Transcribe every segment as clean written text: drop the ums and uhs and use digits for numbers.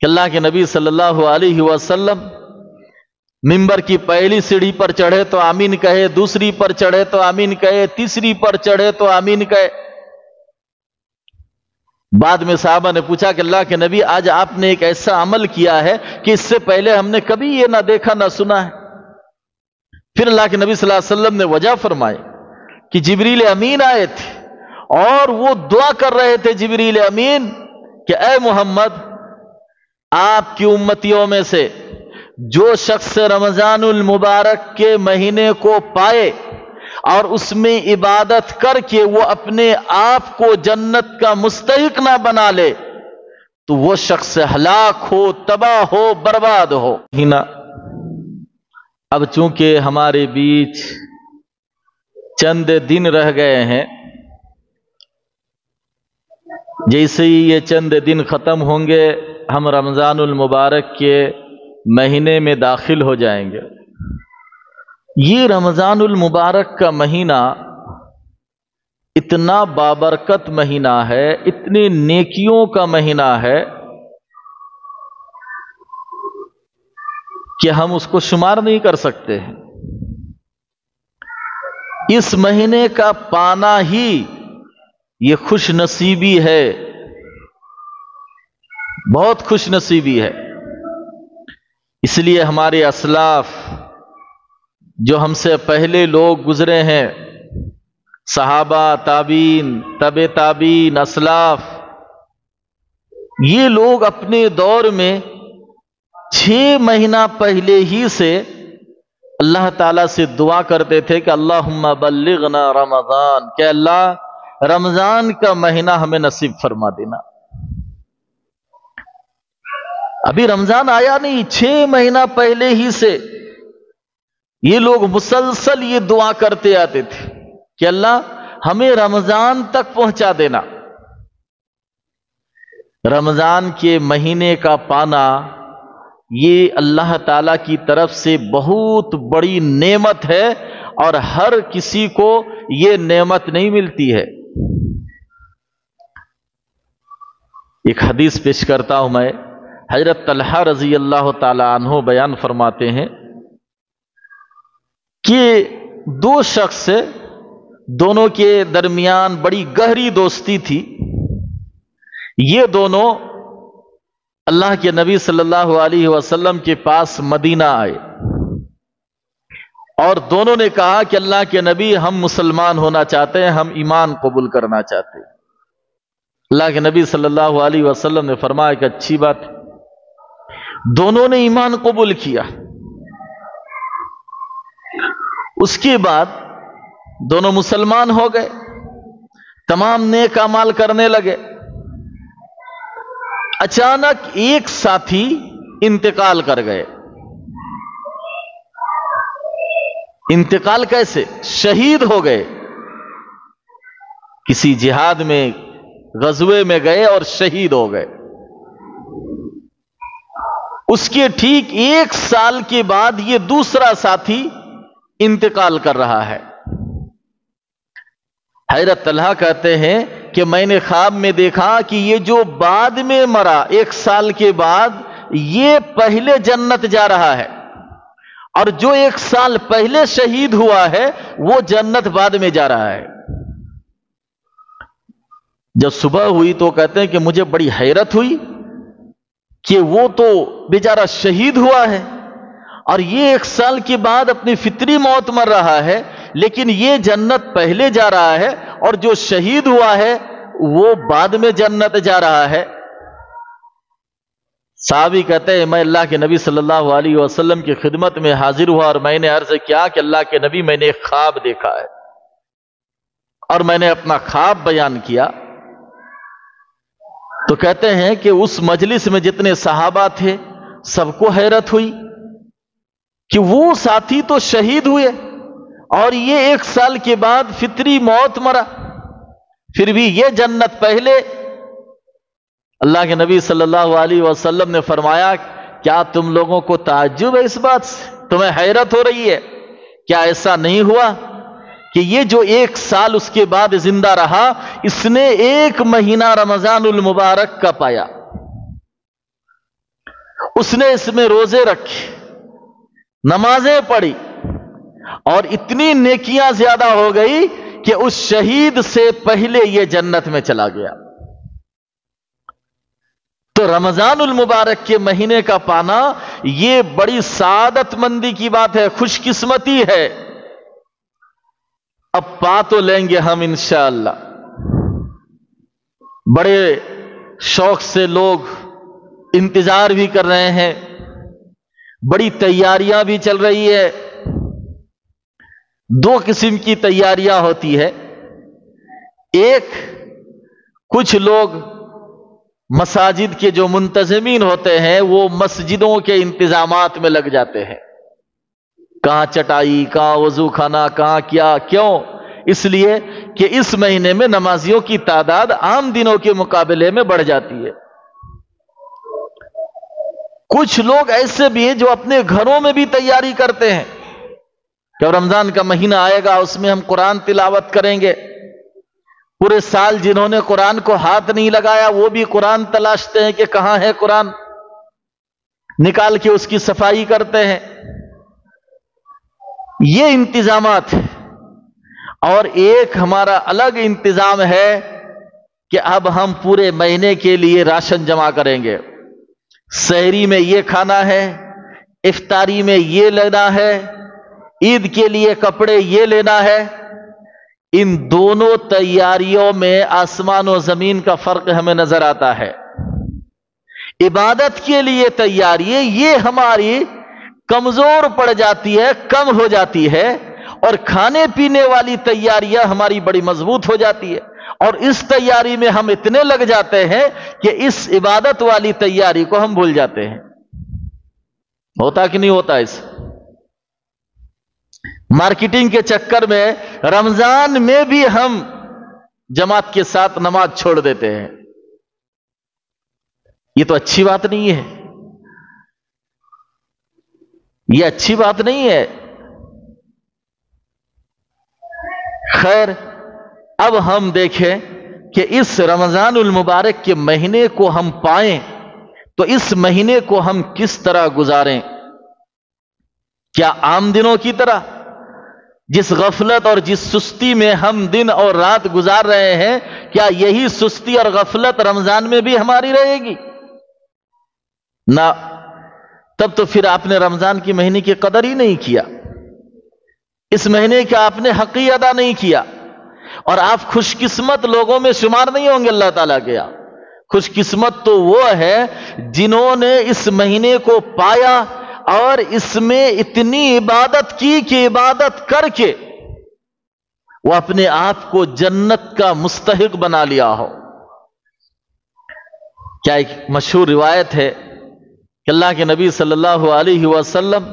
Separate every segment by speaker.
Speaker 1: کہ اللہ کے نبی صلی اللہ علیہ وسلم منبر کی پہلی سیڑھی پر چڑھے تو آمین کہے، دوسری پر چڑھے تو آمین کہے، تیسری پر چڑھے تو آمین کہے۔ بعد میں صحابہ نے پوچھا کہ اللہ کے نبی آج آپ نے ایک ایسا عمل کیا ہے کہ اس سے پہلے ہم نے کبھی یہ نہ دیکھا نہ سنا ہے۔ پھر اللہ کے نبی صلی اللہ علیہ وسلم نے وجہ فرمائی کہ جبریل امین آئے تھے اور وہ دعا کر رہے تھے جبریل امین کہ اے محمد، آپ کی امتیوں میں سے جو شخص رمضان المبارک کے مہینے کو پائے اور اس میں عبادت کر کے وہ اپنے آپ کو جنت کا مستحق نہ بنا لے تو وہ شخص ہلاک ہو، تباہ ہو، برباد ہو۔ اب چونکہ ہمارے بیچ چند دن رہ گئے ہیں، جیسے ہی یہ چند دن ختم ہوں گے ہم رمضان المبارک کے مہینے میں داخل ہو جائیں گے۔ یہ رمضان المبارک کا مہینہ اتنا بابرکت مہینہ ہے، اتنی نیکیوں کا مہینہ ہے کہ ہم اس کو شمار نہیں کر سکتے ہیں۔ اس مہینے کا پانا ہی یہ خوش نصیبی ہے، بہت خوش نصیبی ہے۔ اس لیے ہمارے اسلاف جو ہم سے پہلے لوگ گزرے ہیں، صحابہ، تابعین، تبع تابعین، اسلاف، یہ لوگ اپنے دور میں 6 مہینہ پہلے ہی سے اللہ تعالیٰ سے دعا کرتے تھے کہ اللہم بلغنا رمضان، کہ اللہ رمضان کا مہینہ ہمیں نصیب فرما دینا۔ ابھی رمضان آیا نہیں، 6 مہینہ پہلے ہی سے یہ لوگ مسلسل یہ دعا کرتے آتے تھے کہ اللہ ہمیں رمضان تک پہنچا دینا۔ رمضان کے مہینے کا پانا یہ اللہ تعالیٰ کی طرف سے بہت بڑی نعمت ہے اور ہر کسی کو یہ نعمت نہیں ملتی ہے۔ ایک حدیث پیش کرتا ہوں میں، حضرت طلحہ رضی اللہ تعالی عنہ بیان فرماتے ہیں کہ 2 شخص دونوں کے درمیان بڑی گہری دوستی تھی۔ یہ دونوں اللہ کے نبی صلی اللہ علیہ وسلم کے پاس مدینہ آئے اور دونوں نے کہا کہ اللہ کے نبی ہم مسلمان ہونا چاہتے ہیں، ہم ایمان قبول کرنا چاہتے ہیں۔ اللہ کے نبی صلی اللہ علیہ وسلم نے فرمایا کہ اچھی بات، دونوں نے ایمان قبول کیا۔ اس کے بعد دونوں مسلمان ہو گئے، تمام نیک اعمال کرنے لگے۔ اچانک ایک ساتھی انتقال کر گئے۔ انتقال کیسے؟ شہید ہو گئے، کسی جہاد میں، غزوے میں گئے اور شہید ہو گئے۔ اس کے ٹھیک 1 سال کے بعد یہ دوسرا ساتھی انتقال کر رہا ہے۔ حضرت طلحہ کہتے ہیں کہ میں نے خواب میں دیکھا کہ یہ جو بعد میں مرا 1 سال کے بعد، یہ پہلے جنت جا رہا ہے، اور جو 1 سال پہلے شہید ہوا ہے وہ جنت بعد میں جا رہا ہے۔ جب صبح ہوئی تو کہتے ہیں کہ مجھے بڑی حیرت ہوئی کہ وہ تو بیچارہ شہید ہوا ہے اور یہ 1 سال کے بعد اپنی فطری موت مر رہا ہے، لیکن یہ جنت پہلے جا رہا ہے اور جو شہید ہوا ہے وہ بعد میں جنت جا رہا ہے۔ صحابی کہتے ہیں میں اللہ کے نبی صلی اللہ علیہ وسلم کی خدمت میں حاضر ہوا اور میں نے عرض کیا کہ اللہ کے نبی میں نے ایک خواب دیکھا ہے، اور میں نے اپنا خواب بیان کیا۔ تو کہتے ہیں کہ اس مجلس میں جتنے صحابہ تھے سب کو حیرت ہوئی کہ وہ ساتھی تو شہید ہوئے اور یہ 1 سال کے بعد فطری موت مرا، پھر بھی یہ جنت پہلے۔ اللہ کے نبی صلی اللہ علیہ وسلم نے فرمایا کیا تم لوگوں کو تعجب ہے اس بات سے؟ تمہیں حیرت ہو رہی ہے؟ کیا ایسا نہیں ہوا کہ یہ جو 1 سال اس کے بعد زندہ رہا، اس نے 1 مہینہ رمضان المبارک کا پایا۔ اس نے اس میں روزے رکھے، نمازیں پڑھی، اور اتنی نیکیاں زیادہ ہو گئی کہ اس شہید سے پہلے یہ جنت میں چلا گیا۔ تو رمضان المبارک کے مہینے کا پانا یہ بڑی سعادت مندی کی بات ہے، خوش قسمتی ہے۔ اب پا تو لیں گے ہم انشاءاللہ۔ بڑے شوق سے لوگ انتظار بھی کر رہے ہیں، بڑی تیاریاں بھی چل رہی ہے۔ دو قسم کی تیاریاں ہوتی ہے، ایک کچھ لوگ مساجد کے جو منتظمین ہوتے ہیں وہ مسجدوں کے انتظامات میں لگ جاتے ہیں، کہاں چٹائی، کہاں وضو خانہ، کہاں کیا، کیوں؟ اس لیے کہ اس مہینے میں نمازیوں کی تعداد عام دنوں کے مقابلے میں بڑھ جاتی ہے۔ کچھ لوگ ایسے بھی ہیں جو اپنے گھروں میں بھی تیاری کرتے ہیں کہ رمضان کا مہینہ آئے گا، اس میں ہم قرآن تلاوت کریں گے۔ پورے سال جنہوں نے قرآن کو ہاتھ نہیں لگایا وہ بھی قرآن تلاشتے ہیں کہ کہاں ہے قرآن، نکال کے اس کی صفائی کرتے ہیں۔ یہ انتظامات ہیں۔ اور ایک ہمارا الگ انتظام ہے کہ اب ہم پورے مہینے کے لیے راشن جمع کریں گے، سحری میں یہ کھانا ہے، افطاری میں یہ لینا ہے، عید کے لیے کپڑے یہ لینا ہے۔ ان دونوں تیاریوں میں آسمان و زمین کا فرق ہمیں نظر آتا ہے۔ عبادت کے لیے تیاری یہ ہماری کمزور پڑ جاتی ہے، کم ہو جاتی ہے، اور کھانے پینے والی تیاریاں ہماری بڑی مضبوط ہو جاتی ہے۔ اور اس تیاری میں ہم اتنے لگ جاتے ہیں کہ اس عبادت والی تیاری کو ہم بھول جاتے ہیں۔ ہوتا کہ نہیں ہوتا؟ اس مارکیٹنگ کے چکر میں رمضان میں بھی ہم جماعت کے ساتھ نماز چھوڑ دیتے ہیں۔ یہ تو اچھی بات نہیں ہے، یہ اچھی بات نہیں ہے۔ خیر، اب ہم دیکھیں کہ اس رمضان المبارک کے مہینے کو ہم پائیں تو اس مہینے کو ہم کس طرح گزاریں؟ کیا عام دنوں کی طرح جس غفلت اور جس سستی میں ہم دن اور رات گزار رہے ہیں، کیا یہی سستی اور غفلت رمضان میں بھی ہماری رہے گی؟ نہ، تب تو پھر آپ نے رمضان کے مہینے کی قدر ہی نہیں کیا، اس مہینے کا آپ نے حق ہی ادا نہیں کیا، اور آپ خوش قسمت لوگوں میں شمار نہیں ہوں گے اللہ تعالیٰ کے یہاں۔ خوش قسمت تو وہ ہے جنہوں نے اس مہینے کو پایا اور اس میں اتنی عبادت کی کہ عبادت کر کے وہ اپنے آپ کو جنت کا مستحق بنا لیا ہو۔ کیا ایک مشہور روایت ہے کہ اللہ کے نبی صلی اللہ علیہ وسلم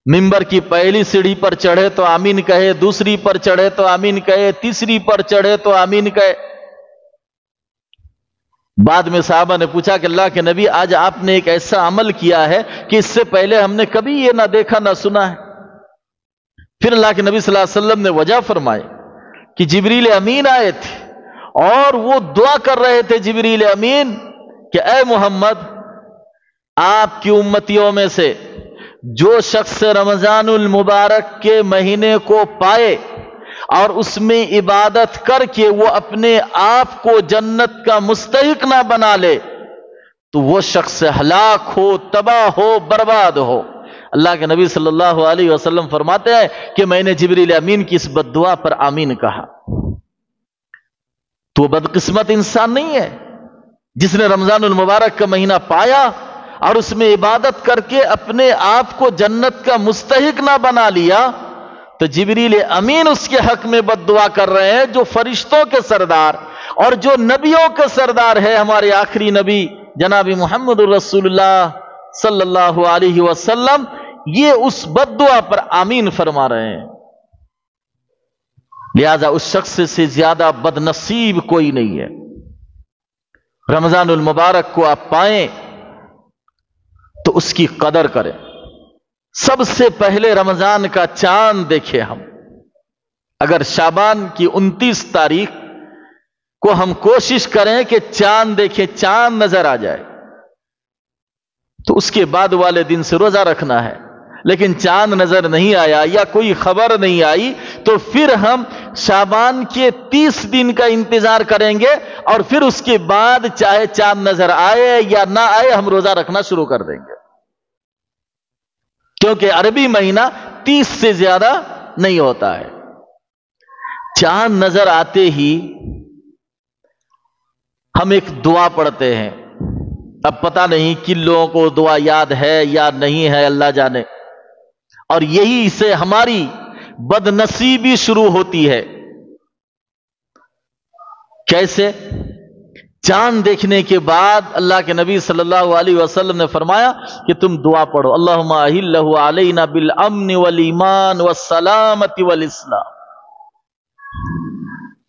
Speaker 1: ممبر کی پہلی سیڑھی پر چڑھے تو آمین کہے، دوسری پر چڑھے تو آمین کہے، تیسری پر چڑھے تو آمین کہے۔ بعد میں صحابہ نے پوچھا کہ اللہ کے نبی آج آپ نے ایک ایسا عمل کیا ہے کہ اس سے پہلے ہم نے کبھی یہ نہ دیکھا نہ سنا ہے۔ پھر اللہ کے نبی صلی اللہ علیہ وسلم نے وجہ فرمائی کہ جبریل امین آئے تھے اور وہ دعا کر رہے تھے، جبریل امین، کہ اے محمد، آپ کی امتیوں میں سے جو شخص رمضان المبارک کے مہینے کو پائے اور اس میں عبادت کر کے وہ اپنے آپ کو جنت کا مستحق نہ بنا لے تو وہ شخص ہلاک ہو، تباہ ہو، برباد ہو۔ اللہ کے نبی صلی اللہ علیہ وسلم فرماتے ہیں کہ میں نے جبریل امین کی اس بد دعا پر آمین کہا۔ تو وہ بدقسمت انسان نہیں ہے جس نے رمضان المبارک کا مہینہ پایا اور اس میں عبادت کر کے اپنے آپ کو جنت کا مستحق نہ بنا لیا، تو جبریل امین اس کے حق میں بد دعا کر رہے ہیں، جو فرشتوں کے سردار اور جو نبیوں کے سردار ہے، ہمارے آخری نبی جناب محمد رسول اللہ صلی اللہ علیہ وسلم، یہ اس بد دعا پر آمین فرما رہے ہیں۔ لہذا اس شخص سے زیادہ بد نصیب کوئی نہیں ہے۔ رمضان المبارک کو آپ پائیں تو اس کی قدر کریں۔ سب سے پہلے رمضان کا چاند دیکھیں ہم۔ اگر شعبان کی 29 تاریخ کو ہم کوشش کریں کہ چاند دیکھیں، چاند نظر آ جائے، تو اس کے بعد والے دن سے روزہ رکھنا ہے۔ لیکن چاند نظر نہیں آیا یا کوئی خبر نہیں آئی تو پھر ہم شعبان کے 30 دن کا انتظار کریں گے، اور پھر اس کے بعد چاہے چاند نظر آئے یا نہ آئے ہم روزہ رکھنا شروع کر دیں گے، کیونکہ عربی مہینہ 30 سے زیادہ نہیں ہوتا ہے۔ چاند نظر آتے ہی ہم ایک دعا پڑھتے ہیں، اب پتہ نہیں کن لوگوں کو دعا یاد ہے یا نہیں ہے، اللہ جانے، اور یہی سے ہماری بد نصیبی شروع ہوتی ہے۔ کیسے؟ چاند دیکھنے کے بعد اللہ کے نبی صلی اللہ علیہ وسلم نے فرمایا کہ تم دعا پڑھو، اللہم اہلہ علینا بالامن والایمان والسلامت والاسلام،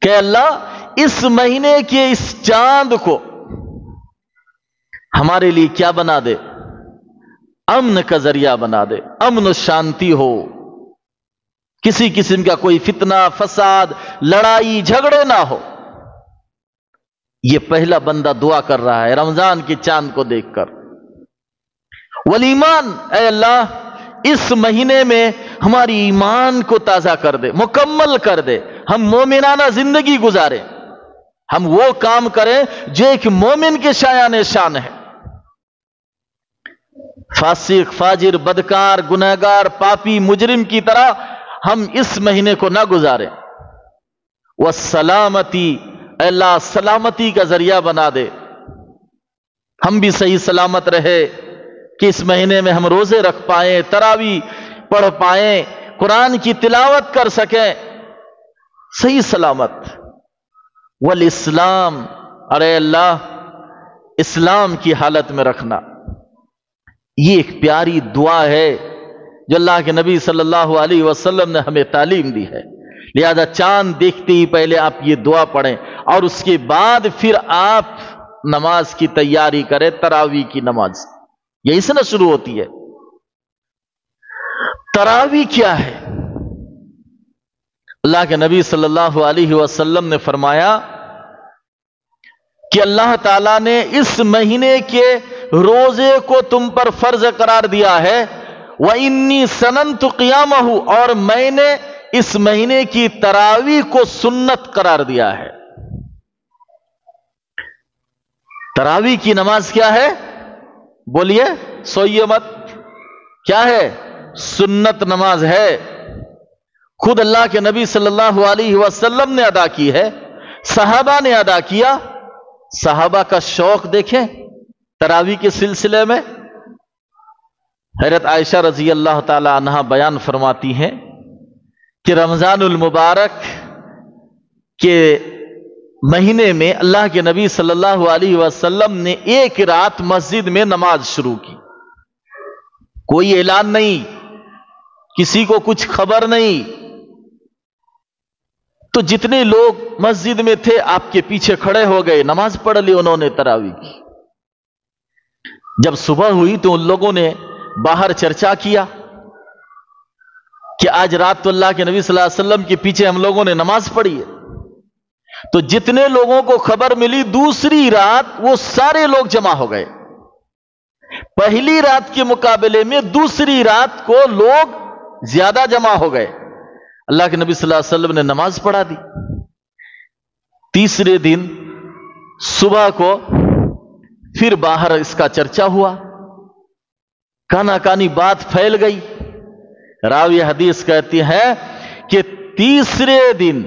Speaker 1: کہ اللہ اس مہینے کے اس چاند کو ہمارے لیے کیا بنا دے؟ امن کا ذریعہ بنا دے، امن و شانتی ہو، کسی قسم کا کوئی فتنہ فساد لڑائی جھگڑے نہ ہو۔ یہ پہلا بندہ دعا کر رہا ہے رمضان کے چاند کو دیکھ کر۔ والایمان، اے اللہ اس مہینے میں ہماری ایمان کو تازہ کر دے، مکمل کر دے، ہم مومنانہ زندگی گزاریں، ہم وہ کام کریں جو ایک مومن کے شایان شان ہے۔ فاسق، فاجر، بدکار، گنہگار، پاپی، مجرم کی طرح ہم اس مہینے کو نہ گزاریں۔ والسلامتی، اے اللہ سلامتی کا ذریعہ بنا دے، ہم بھی صحیح سلامت رہے کہ اس مہینے میں ہم روزے رکھ پائیں، تراویح پڑھ پائیں، قرآن کی تلاوت کر سکیں، صحیح سلامت۔ والاسلام، ارے اللہ اسلام کی حالت میں رکھنا۔ یہ ایک پیاری دعا ہے جو اللہ کے نبی صلی اللہ علیہ وسلم نے ہمیں تعلیم دی ہے، لہذا چاند دیکھتے ہی پہلے آپ یہ دعا پڑھیں، اور اس کے بعد پھر آپ نماز کی تیاری کریں، تراویح کی نماز یہی سے نہ شروع ہوتی ہے۔ تراویح کیا ہے؟ اللہ کے نبی صلی اللہ علیہ وسلم نے فرمایا کہ اللہ تعالیٰ نے اس مہینے کے روزے کو تم پر فرض قرار دیا ہے، وَإِنِّي سَنَنْتُ قِيَامَهُ، اور میں نے اس مہینے کی تراویح کو سنت قرار دیا ہے۔ تراویح کی نماز کیا ہے؟ بولیے، سوئیے مت، کیا ہے؟ سنت نماز ہے، خود اللہ کے نبی صلی اللہ علیہ وسلم نے ادا کی ہے، صحابہ نے ادا کیا۔ صحابہ کا شوق دیکھیں تراویح کے سلسلے میں۔ حضرت عائشہ رضی اللہ تعالی عنہا بیان فرماتی ہیں کہ رمضان المبارک کے مہینے میں اللہ کے نبی صلی اللہ علیہ وسلم نے ایک رات مسجد میں نماز شروع کی، کوئی اعلان نہیں، کسی کو کچھ خبر نہیں، تو جتنے لوگ مسجد میں تھے آپ کے پیچھے کھڑے ہو گئے، نماز پڑھ لی انہوں نے تراویح کی۔ جب صبح ہوئی تو ان لوگوں نے باہر چرچا کیا کہ آج رات تو اللہ کے نبی صلی اللہ علیہ وسلم کے پیچھے ہم لوگوں نے نماز پڑھی ہے۔ تو جتنے لوگوں کو خبر ملی دوسری رات وہ سارے لوگ جمع ہو گئے، پہلی رات کے مقابلے میں دوسری رات کو لوگ زیادہ جمع ہو گئے۔ اللہ کے نبی صلی اللہ علیہ وسلم نے نماز پڑھا دی۔ تیسرے دن صبح کو پھر باہر اس کا چرچا ہوا، کانا کانی بات پھیل گئی۔ راوی حدیث کہتی ہے کہ تیسرے دن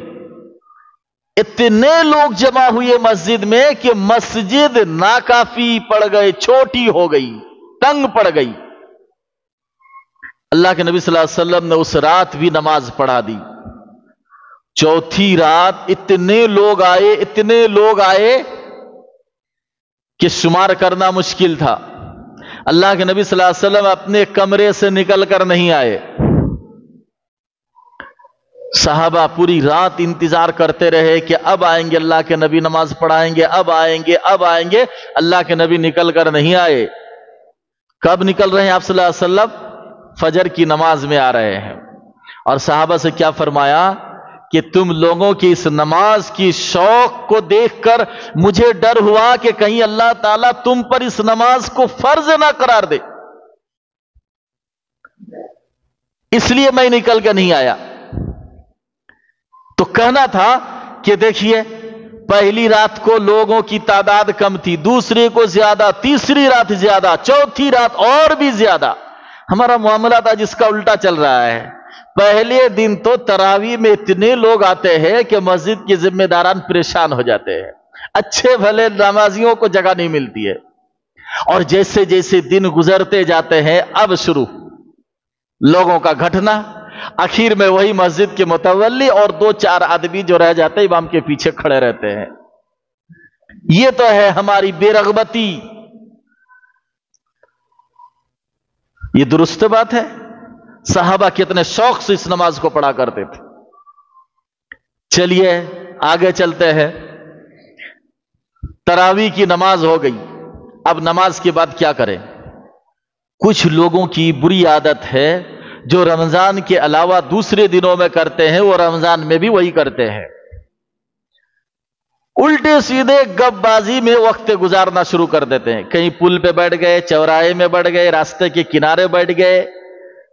Speaker 1: اتنے لوگ جمع ہوئے مسجد میں کہ مسجد ناکافی پڑ گئے، چھوٹی ہو گئی، تنگ پڑ گئی۔ اللہ کے نبی صلی اللہ علیہ وسلم نے اس رات بھی نماز پڑھا دی۔ چوتھی رات اتنے لوگ آئے کہ شمار کرنا مشکل تھا۔ اللہ کے نبی صلی اللہ علیہ وسلم اپنے کمرے سے نکل کر نہیں آئے، صحابہ پوری رات انتظار کرتے رہے کہ اب آئیں گے اللہ کے نبی، نماز پڑھائیں گے، اب آئیں گے۔ اللہ کے نبی نکل کر نہیں آئے۔ کب نکل رہے ہیں آپ صلی اللہ علیہ وسلم؟ فجر کی نماز میں آ رہے ہیں، اور صحابہ سے کیا فرمایا کہ تم لوگوں کی اس نماز کی شوق کو دیکھ کر مجھے ڈر ہوا کہ کہیں اللہ تعالیٰ تم پر اس نماز کو فرض نہ قرار دے، اس لیے میں نکل کے نہیں آیا۔ تو کہنا تھا کہ دیکھیے، پہلی رات کو لوگوں کی تعداد کم تھی، دوسری کو زیادہ، تیسری رات زیادہ، چوتھی رات اور بھی زیادہ۔ ہمارا معاملہ تھا جس کا الٹا چل رہا ہے۔ پہلے دن تو تراویح میں اتنے لوگ آتے ہیں کہ مسجد کے ذمہ داران پریشان ہو جاتے ہیں، اچھے بھلے نمازیوں کو جگہ نہیں ملتی ہے۔ اور جیسے جیسے دن گزرتے جاتے ہیں اب شروع لوگوں کا گھٹنا، آخر میں وہی مسجد کے متولی اور 2-4 آدمی جو رہ جاتے ہیں امام کے پیچھے کھڑے رہتے ہیں۔ یہ تو ہے ہماری بے رغبتی۔ یہ درست بات ہے؟ صحابہ کتنے شوق سے اس نماز کو پڑھا کرتے تھے۔ چلیے آگے چلتے ہیں۔ تراویح کی نماز ہو گئی، اب نماز کے بعد کیا کریں؟ کچھ لوگوں کی بری عادت ہے جو رمضان کے علاوہ دوسرے دنوں میں کرتے ہیں، وہ رمضان میں بھی وہی کرتے ہیں۔ الٹے سیدھے گپ بازی میں وقت گزارنا شروع کر دیتے ہیں۔ کہیں پل پہ بیٹھ گئے، چوراہے میں بیٹھ گئے، راستے کے کنارے بیٹھ گئے،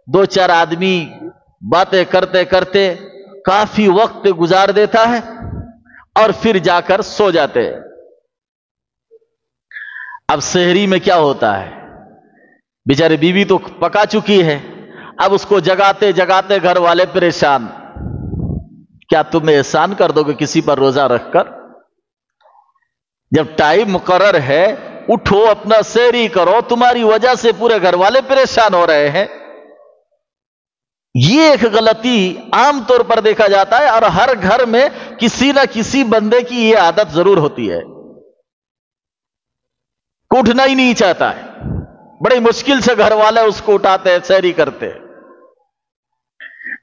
Speaker 1: 2-4 آدمی باتیں کرتے کرتے کافی وقت گزار دیتا ہے اور پھر جا کر سو جاتے ہیں۔ اب سحری میں کیا ہوتا ہے؟ بیچارے بیوی تو پکا چکی ہے، اب اس کو جگاتے جگاتے گھر والے پریشان۔ کیا تم احسان کر دو گے کسی پر روزہ رکھ کر؟ جب ٹائم مقرر ہے اٹھو، اپنا سحری کرو، تمہاری وجہ سے پورے گھر والے پریشان ہو رہے ہیں۔ یہ ایک غلطی عام طور پر دیکھا جاتا ہے، اور ہر گھر میں کسی نہ کسی بندے کی یہ عادت ضرور ہوتی ہے، اٹھنا ہی نہیں چاہتا ہے، بڑی مشکل سے گھر والے اس کو اٹھاتے ہیں، سحری کرتے ہیں۔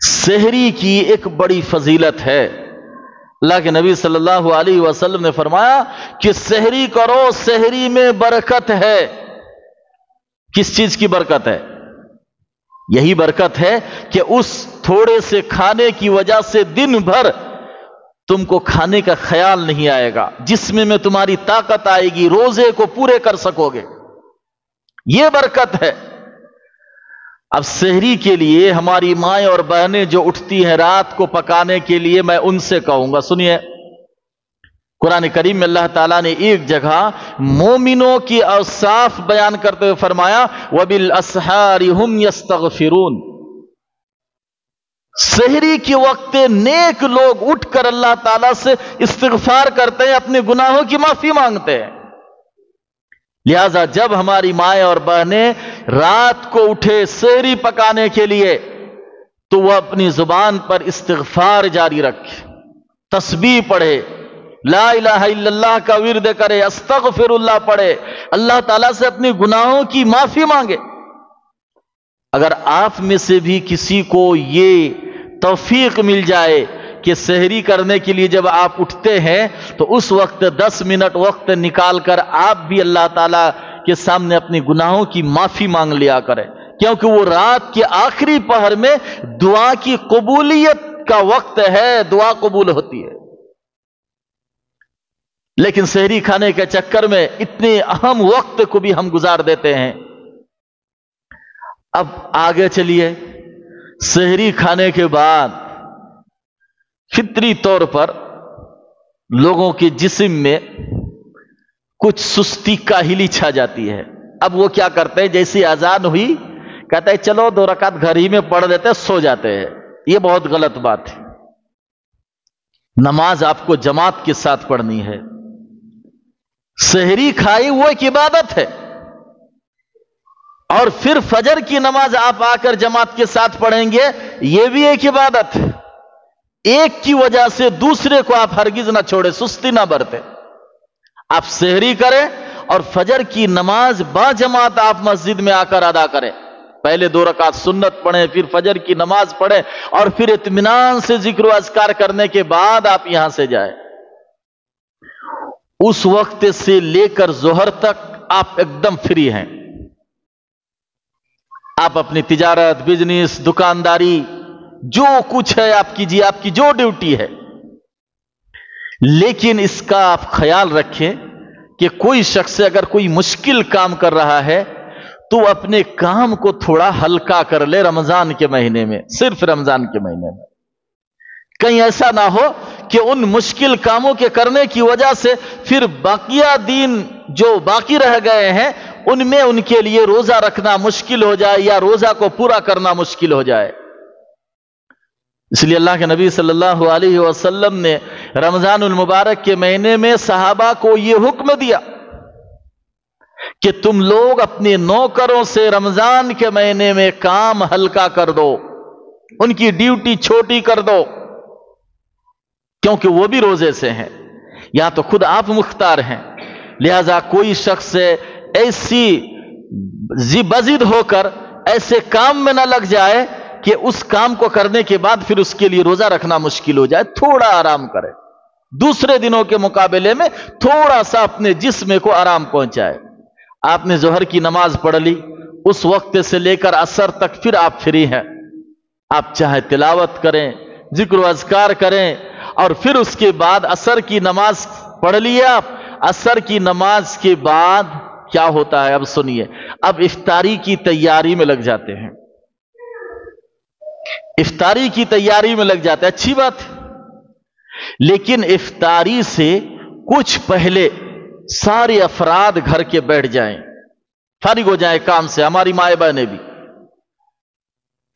Speaker 1: سحری کی ایک بڑی فضیلت ہے۔ اللہ کے نبی صلی اللہ علیہ وسلم نے فرمایا کہ سحری کرو، سحری میں برکت ہے۔ کس چیز کی برکت ہے؟ یہی برکت ہے کہ اس تھوڑے سے کھانے کی وجہ سے دن بھر تم کو کھانے کا خیال نہیں آئے گا، جسم میں تمہاری طاقت آئے گی، روزے کو پورے کر سکو گے، یہ برکت ہے۔ اب سحری کے لیے ہماری مائیں اور بہنیں جو اٹھتی ہیں رات کو پکانے کے لیے، میں ان سے کہوں گا، سنیے، قرآن کریم میں اللہ تعالیٰ نے ایک جگہ مومنوں کی اوصاف بیان کرتے ہوئے فرمایا وَبِالْأَسْحَارِ هُمْ يَسْتَغْفِرُونَ۔ سحری کے وقت نیک لوگ اٹھ کر اللہ تعالیٰ سے استغفار کرتے ہیں، اپنے گناہوں کی معافی مانگتے ہیں۔ لہذا جب ہماری مائیں اور بہنیں رات کو اٹھے سحری پکانے کے لیے تو وہ اپنی زبان پر استغفار جاری رکھے، تسبیح پڑھے، لا الہ الا اللہ کا ورد کرے، استغفر اللہ پڑھے، اللہ تعالیٰ سے اپنے گناہوں کی معافی مانگے۔ اگر آپ میں سے بھی کسی کو یہ توفیق مل جائے کہ سحری کرنے کے لیے جب آپ اٹھتے ہیں تو اس وقت 10 منٹ وقت نکال کر آپ بھی اللہ تعالیٰ کے سامنے اپنے گناہوں کی معافی مانگ لیا کریں، کیونکہ وہ رات کے آخری پہر میں دعا کی قبولیت کا وقت ہے، دعا قبول ہوتی ہے۔ لیکن سحری کھانے کے چکر میں اتنے اہم وقت کو بھی ہم گزار دیتے ہیں۔ اب آگے چلیے، سحری کھانے کے بعد فطری طور پر لوگوں کے جسم میں کچھ سستی کاہلی چھا جاتی ہے۔ اب وہ کیا کرتے ہیں، جیسی اذان ہوئی کہتے ہیں چلو 2 رکعت گھر ہی میں پڑھ دیتے، سو جاتے ہیں۔ یہ بہت غلط بات ہے۔ نماز آپ کو جماعت کے ساتھ پڑھنی ہے۔ سحری کھائی وہ ایک عبادت ہے، اور پھر فجر کی نماز آپ آ کر جماعت کے ساتھ پڑھیں گے، یہ بھی ایک عبادت ہے۔ ایک کی وجہ سے دوسرے کو آپ ہرگز نہ چھوڑے، سستی نہ برتے۔ آپ سحری کریں اور فجر کی نماز با جماعت آپ مسجد میں آ کر ادا کریں۔ پہلے 2 رکعت سنت پڑھیں، پھر فجر کی نماز پڑھیں، اور پھر اطمینان سے ذکر و اذکار کرنے کے بعد آپ یہاں سے جائیں۔ اس وقت سے لے کر ظہر تک آپ ایک دم فری ہیں۔ آپ اپنی تجارت، بزنس، دکانداری جو کچھ ہے آپ کیجیے، آپ کی جو ڈیوٹی ہے، لیکن اس کا آپ خیال رکھیں کہ کوئی شخص اگر کوئی مشکل کام کر رہا ہے تو اپنے کام کو تھوڑا ہلکا کر لے رمضان کے مہینے میں، صرف رمضان کے مہینے میں. کہیں ایسا نہ ہو کہ ان مشکل کاموں کے کرنے کی وجہ سے پھر باقیہ دین جو باقی رہ گئے ہیں ان میں ان کے لیے روزہ رکھنا مشکل ہو جائے یا روزہ کو پورا کرنا مشکل ہو جائے. اس لیے اللہ کے نبی صلی اللہ علیہ وسلم نے رمضان المبارک کے مہینے میں صحابہ کو یہ حکم دیا کہ تم لوگ اپنے نوکروں سے رمضان کے مہینے میں کام ہلکا کر دو، ان کی ڈیوٹی چھوٹی کر دو، کیونکہ وہ بھی روزے سے ہیں. یا تو خود آپ مختار ہیں، لہذا کوئی شخص ایسی بضد ہو کر ایسے کام میں نہ لگ جائے کہ اس کام کو کرنے کے بعد پھر اس کے لیے روزہ رکھنا مشکل ہو جائے. تھوڑا آرام کرے، دوسرے دنوں کے مقابلے میں تھوڑا سا اپنے جسم کو آرام پہنچائے. آپ نے ظہر کی نماز پڑھ لی، اس وقت سے لے کر عصر تک پھر آپ فری ہیں. آپ چاہے تلاوت کریں، ذکر و اذکار کریں، اور پھر اس کے بعد عصر کی نماز پڑھ لیے. آپ عصر کی نماز کے بعد کیا ہوتا ہے اب سنیے، اب افطاری کی تیاری میں لگ جاتے ہیں. افطاری کی تیاری میں لگ جاتے ہیں، اچھی بات ہے، لیکن افطاری سے کچھ پہلے سارے افراد گھر کے بیٹھ جائیں، فارغ ہو جائیں کام سے. ہماری مائیں بہنیں بھی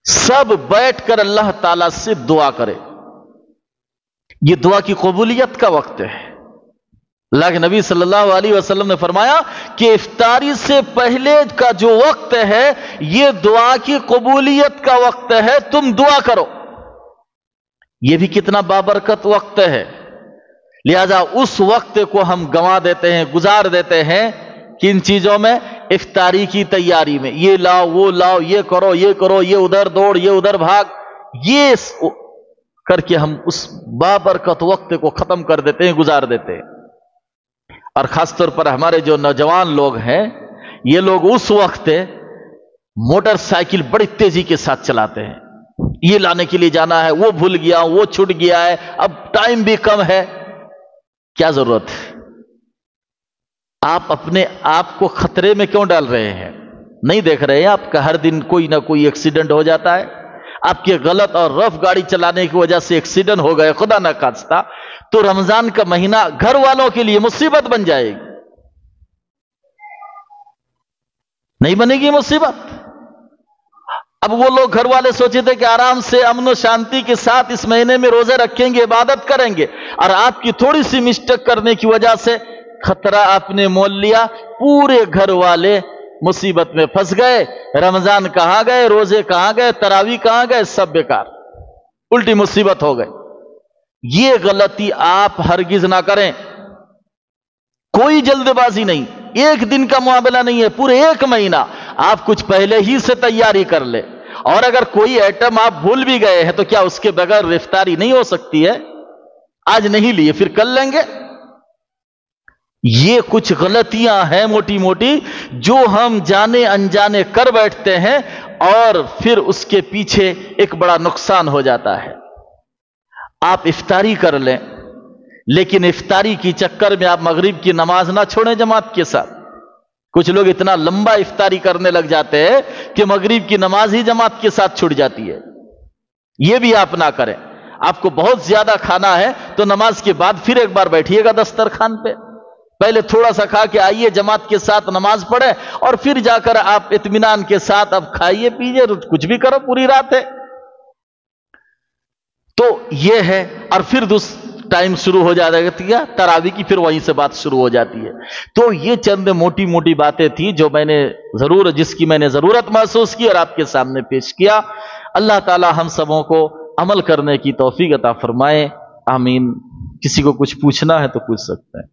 Speaker 1: سب بیٹھ کر اللہ تعالی سے دعا کرے. یہ دعا کی قبولیت کا وقت ہے. اللہ کے نبی صلی اللہ علیہ وسلم نے فرمایا کہ افطاری سے پہلے کا جو وقت ہے یہ دعا کی قبولیت کا وقت ہے، تم دعا کرو. یہ بھی کتنا بابرکت وقت ہے. لہذا اس وقت کو ہم گنوا دیتے ہیں، گزار دیتے ہیں کن چیزوں میں؟ افطاری کی تیاری میں. یہ لاؤ، وہ لاؤ، یہ کرو، یہ کرو، یہ ادھر دوڑ، یہ ادھر بھاگ، یہ کر کے ہم اس بابرکت وقت کو ختم کر دیتے ہیں، گزار دیتے ہیں. اور خاص طور پر ہمارے جو نوجوان لوگ ہیں یہ لوگ اس وقت موٹر سائیکل بڑی تیزی کے ساتھ چلاتے ہیں. یہ لانے کے لیے جانا ہے، وہ بھول گیا، وہ چھوٹ گیا ہے، اب ٹائم بھی کم ہے. کیا ضرورت ہے؟ آپ اپنے آپ کو خطرے میں کیوں ڈال رہے ہیں؟ نہیں دیکھ رہے ہیں آپ کا ہر دن کوئی نہ کوئی ایکسیڈنٹ ہو جاتا ہے؟ آپ کے غلط اور رف گاڑی چلانے کی وجہ سے ایکسیڈنٹ ہو گئے خدا نہ خواستہ، تو رمضان کا مہینہ گھر والوں کے لیے مصیبت بن جائے گی. نہیں بنے گی مصیبت؟ اب وہ لوگ گھر والے سوچے تھے کہ آرام سے امن و شانتی کے ساتھ اس مہینے میں روزے رکھیں گے، عبادت کریں گے، اور آپ کی تھوڑی سی مسٹیک کرنے کی وجہ سے خطرہ آپ نے مول لیا، پورے گھر والے مصیبت میں پھنس گئے. رمضان کہاں گئے، روزے کہاں گئے، تراویح کہاں گئے، سب بیکار، الٹی مصیبت ہو گئی. یہ غلطی آپ ہرگز نہ کریں. کوئی جلد بازی نہیں، ایک دن کا معاملہ نہیں ہے، پورے ایک مہینہ آپ کچھ پہلے ہی سے تیاری کر لیں. اور اگر کوئی ایٹم آپ بھول بھی گئے ہیں تو کیا اس کے بغیر افطاری نہیں ہو سکتی ہے؟ آج نہیں لیے پھر کل لیں گے. یہ کچھ غلطیاں ہیں موٹی موٹی جو ہم جانے انجانے کر بیٹھتے ہیں اور پھر اس کے پیچھے ایک بڑا نقصان ہو جاتا ہے. آپ افطاری کر لیں، لیکن افطاری کی چکر میں آپ مغرب کی نماز نہ چھوڑیں جماعت کے ساتھ. کچھ لوگ اتنا لمبا افطاری کرنے لگ جاتے ہیں کہ مغرب کی نماز ہی جماعت کے ساتھ چھوٹ جاتی ہے. یہ بھی آپ نہ کریں. آپ کو بہت زیادہ کھانا ہے تو نماز کے بعد پھر ایک بار بیٹھیے گا دسترخوان پہ، پہلے تھوڑا سا کھا کے آئیے، جماعت کے ساتھ نماز پڑھیں، اور پھر جا کر آپ اطمینان کے ساتھ اب کھائیے پیجیے، کچھ بھی کرو، پوری رات ہے. تو یہ ہے. اور پھر ٹائم شروع ہو جاتا ہے تراویح کی، پھر وہیں سے بات شروع ہو جاتی ہے. تو یہ چند موٹی موٹی باتیں تھیں جو جس کی میں نے ضرورت محسوس کی اور آپ کے سامنے پیش کیا. اللہ تعالی ہم سبوں کو عمل کرنے کی توفیق عطا فرمائے. آمین. کسی کو کچھ پوچھنا ہے تو پوچھ سکتے ہیں.